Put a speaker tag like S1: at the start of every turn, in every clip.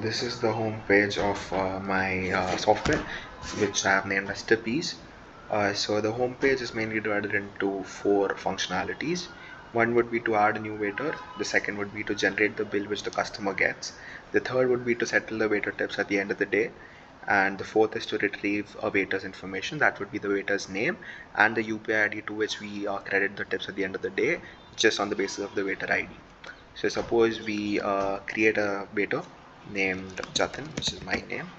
S1: This is the home page of my software, which I have named as TipEase. So the home page is mainly divided into four functionalities. One would be to add a new waiter. The second would be to generate the bill which the customer gets. The third would be to settle the waiter tips at the end of the day. And the fourth is to retrieve a waiter's information. That would be the waiter's name and the UPI ID to which we credit the tips at the end of the day, just on the basis of the waiter ID. So suppose we create a waiter named Jatin, which is my name,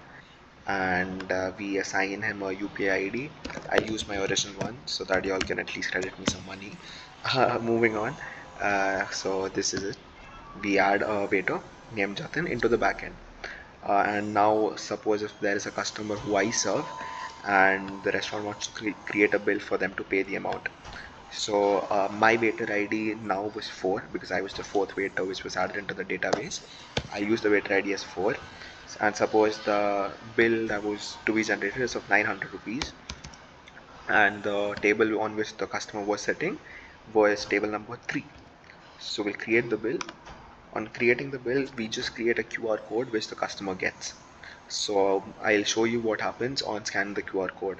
S1: and we assign him a UPI ID. I'll use my original one so that y'all can at least credit me some money. Moving on. So this is it. We add a waiter named Jatin into the backend. And now suppose if there is a customer who I serve and the restaurant wants to create a bill for them to pay the amount. So my waiter ID now was 4 because I was the fourth waiter which was added into the database. I used the waiter ID as 4, and suppose the bill that was to be generated is of 900 rupees, and the table on which the customer was sitting was table number 3. So we'll create the bill. On creating the bill, we just create a QR code which the customer gets. So I'll show you what happens on scanning the QR code.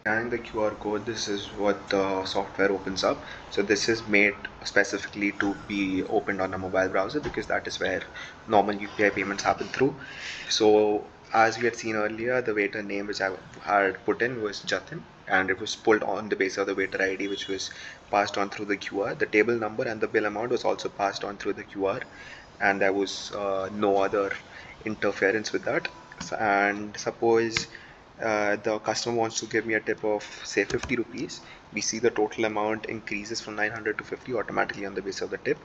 S1: Scanning the QR code, this is what the software opens up. So this is made specifically to be opened on a mobile browser because that is where normal UPI payments happen through. So as we had seen earlier, the waiter name which I had put in was Jatin, and it was pulled on the basis of the waiter ID which was passed on through the QR. The table number and the bill amount was also passed on through the QR, and there was no other interference with that. And suppose the customer wants to give me a tip of say 50 rupees, we see the total amount increases from 900 to 50 automatically on the basis of the tip.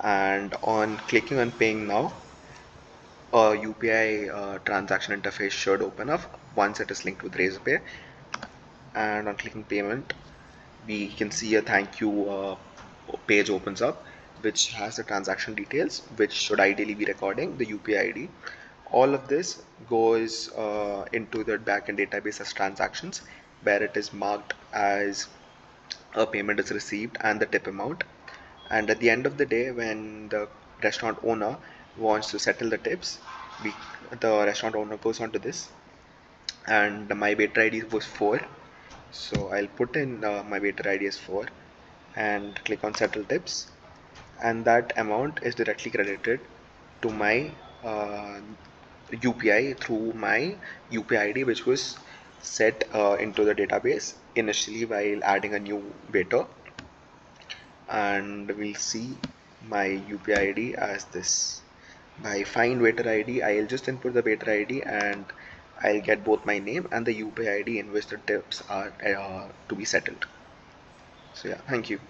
S1: And on clicking on paying now, a UPI transaction interface should open up once it is linked with Razorpay. And on clicking payment, we can see a thank you page opens up which has the transaction details, which should ideally be recording the UPI ID. All of this goes into the backend database as transactions, where it is marked as a payment is received and the tip amount. And at the end of the day, when the restaurant owner wants to settle the tips, the restaurant owner goes onto this, and my waiter ID was 4. So I'll put in my waiter ID as 4 and click on settle tips, and that amount is directly credited to my UPI through my UPI ID, which was set into the database initially while adding a new waiter. And we'll see my UPI ID as this. By find waiter ID, I'll just input the waiter ID and I'll get both my name and the UPI ID in which the tips are to be settled. So yeah, thank you.